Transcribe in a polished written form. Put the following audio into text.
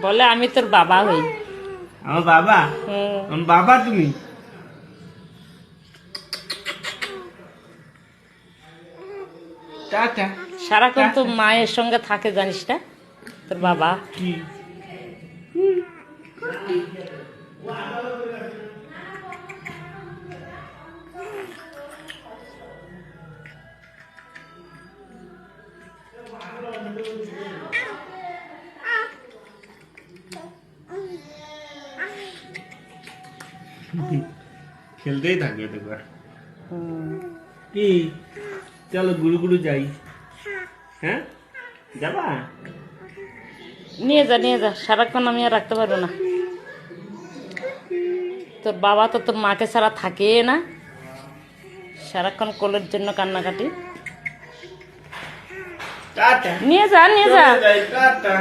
বলে আমি তোর বাবা হই। আমার বাবা? আমার বাবা তুমি? টাটা। সারাক্ষণ তো মায়ের সঙ্গে থাকে জানিস না তোর বাবা। কি খেলতেই থাকবে দেখো। কি চলো গুরু গুরু যাই। হ্যাঁ যাবা? নিয়ে যা সারাক্ষণ আমি আর রাখতে পারবো না। তোর বাবা তো তোর মাকে ছাড়া থাকে না, সারাক্ষণ কোলের জন্য কান্নাকাটি। টাটা। নিয়ে যা টাটা।